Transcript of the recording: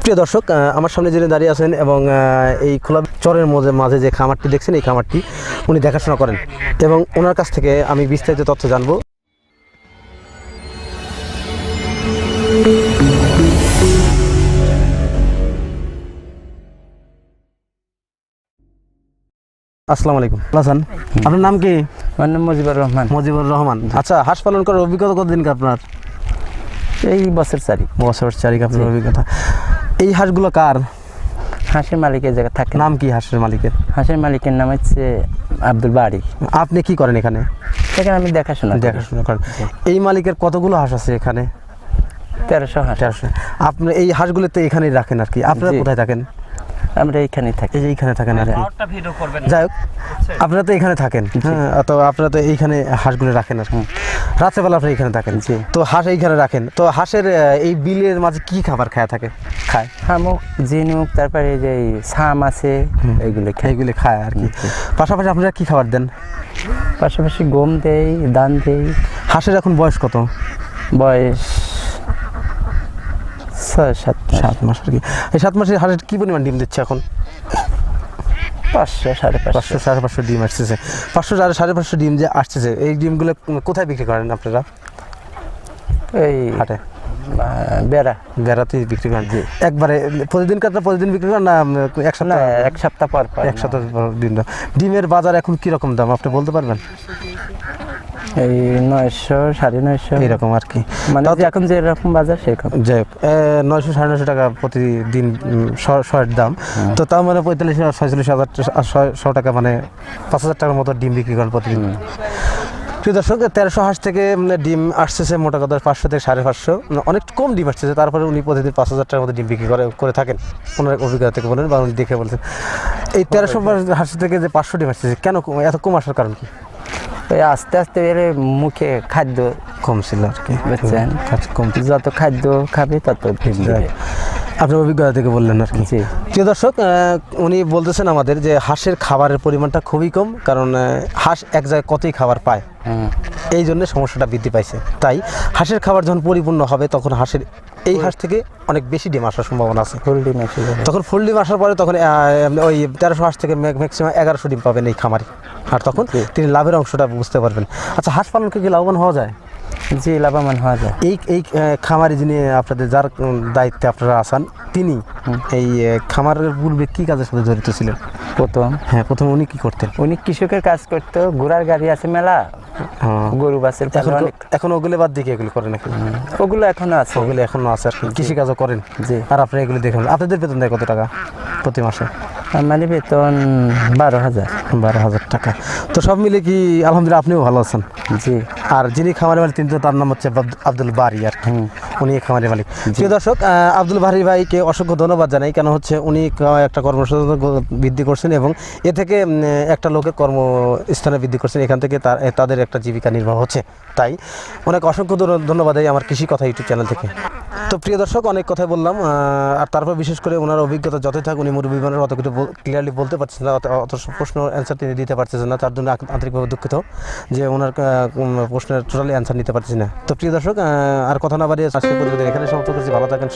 প্রিয় দর্শক, আমার সামনে যিনি দাঁড়িয়ে আছেন এবং এই খোলা চরের মাঝে যে খামারটি দেখছেন, এই খামারটি উনি দেখাশোনা করেন এবং ওনার কাছ থেকে আমি বিস্তারিত তথ্য জানবো। আসসালামু আলাইকুম। হাসান, আপনার নাম কি? আমার নাম মুজিবুর রহমান। মুজিবুর রহমান। আচ্ছা, হাঁস পালন করার অভিজ্ঞতা কতদিন আপনার? এই বছর চারি আপনার অভিজ্ঞতা। এই হাঁসগুলো কার? হাঁসের মালিকের জায়গা থাকে। নাম কি হাঁসের মালিকের? হাঁসের মালিকের নাম হচ্ছে আব্দুল বাড়ি। আপনি কি করেন এখানে? এখানে আমি দেখাশোনা করেন। এই মালিকের কতগুলো হাঁস আছে এখানে? 1300 হাঁস। 1300। আপনি এই হাঁসগুলো তো এখানেই রাখেন আর কি। আপনারা কোথায় থাকেন? আমরা এইখানেই থাকি। এইখানে থাকেন আর কি। যাই হোক, আপনারা তো এখানে থাকেন। হ্যাঁ, তো আপনারা তো এইখানে হাঁসগুলো রাখেন আর কি। রাত্রেবেলা আপনি এখানে থাকেন। তো হাঁস এইখানে রাখেন। তো হাঁসের এই বিলের মাঝে কি খাবার খায়? শামুক, ঝিনুক, তারপরে যে ছাম আছে এইগুলো খায় আর কি। পাশাপাশি আপনারা কি খাবার দেন? পাশাপাশি গম দেই, ধান দেই। হাঁসের এখন বয়স কত? বয়স 6-7 মাস আর কি। এই 7 মাসে হাঁসের কি পরিমাণ ডিম দিচ্ছে এখন? 500-550 ডিম আসতেছে। 500-550 ডিম যে আসতেছে, এই ডিমগুলো কোথায় বিক্রি করেন আপনারা? এই হাটে বেড়াতেই বিক্রি করেন। একবারে প্রতিদিন বিক্রি করেন না এক সপ্তাহ পর? এক সপ্তাহ পর দিন। ডিমের বাজার এখন কিরকম দাম আপনি বলতে পারবেন? এই 900-950 এরকম আর কি। মানে এখন যেরকম বাজার সেরকম। যাই হোক, 900-950 টাকা প্রতিদিন শয়ের দাম। তো তাও মানে 45,000-46,000 টাকা, মানে 5,000 টাকার মতো ডিম বিক্রি করেন প্রতিদিন। প্রিয় দর্শক, 1300 হাঁস থেকে ডিম আসতেছে মোটা কথা 500 থেকে 550, অনেক কম ডিম আসতেছে। তারপরে উনি প্রতিদিন 5,000 টাকার মতো ডিম বিক্রি করে থাকেন। ওনার অভিজ্ঞতা থেকে বলেন বা উনি দেখে বলছেন। এই 1300 হাঁস থেকে যে 500 ডিম আসতেছে, কেন এত কম আসার কারণ কি? ওই আস্তে আস্তে এর মুখে খাদ্য কম ছিল আর কি। বুঝছেন, যত খাদ্য খাবে তত ডিম দেবে। আপনার অভিজ্ঞতা থেকে বললেন আর কি। প্রিয় দর্শক, উনি বলতেছেন আমাদের যে হাঁসের খাবারের পরিমাণটা খুবই কম, কারণ হাঁস এক জায়গায় কতই খাবার পায়, এই জন্য সমস্যাটা বৃদ্ধি পাইছে। তাই হাঁসের খাবার যখন পরিপূর্ণ হবে, তখন এই হাঁস থেকে অনেক বেশি ডিম আসার সম্ভাবনা আছে। তখন ফুল ডিম আসার পরে তখন ওই 1300 হাঁস থেকে ম্যাক্সিমাম 1100 ডিম পাবেন এই খামারে। আর তখন তিনি লাভের অংশটা বুঝতে পারবেন। আচ্ছা, হাঁস পালনকে কি লাভবান হওয়া যায়? জি, লাভবান হওয়া যায়। এই খামারে যিনি আপনাদের যার দায়িত্বে আপনারা আছেন, তিনি এই খামারের পূর্বে কি কাজের সাথে জড়িত ছিলেন? প্রথম উনি কি করতেন? উনি কৃষকের কাজ করতো। ঘোড়ার গাড়ি আছে মেলা, গরু বাছুর। এখন ওগুলো বাদ দিয়ে এগুলো করে নাকি? ওগুলো এখনো আছে আর কি। কৃষিকাজও করেন। জি। আর আপনি এগুলো দেখেন। আপনাদের বেতন দেয় কত টাকা প্রতি মাসে? আমার বেতন 12,000 টাকা। তো সব মিলে কি আলহামদুলিল্লাহ আপনিও ভালো আছেন? জি। আর যিনি খামারের মালিক, তিনি তো তার নাম হচ্ছে আব্দুল বাড়ি আর কি। উনি খামারের মালিক। প্রিয় দর্শক, আব্দুল বাড়ি ভাইকে অসংখ্য ধন্যবাদ জানাই। কেন হচ্ছে উনি একটা কর্মসংস্থান বৃদ্ধি করছেন এবং এ থেকে একটা লোকের কর্মস্থানে বৃদ্ধি করছেন। এখান থেকে তাদের একটা জীবিকা নির্বাহ হচ্ছে। তাই অনেক অসংখ্য ধন্যবাদ এই আমার কৃষি কথা ইউটিউব চ্যানেল থেকে। তো প্রিয় দর্শক, অনেক কথাই বললাম। আর তারপর বিশেষ করে ওনার অভিজ্ঞতা যতই থাক, উনি মুরব্বী মানুষ, অত কিছু ক্লিয়ারলি বলতে পারছেন না, অত প্রশ্ন অ্যান্সার তিনি দিতে পারছেন না। তার জন্য আন্তরিকভাবে দুঃখিত যে ওনার প্রশ্নের টোটালি অ্যান্সার নিতে পারছি না। তো প্রিয় দর্শক, আর কথা না বাড়িয়ে আজকে এখানে সমাপ্ত করছি। ভালো থাকেন।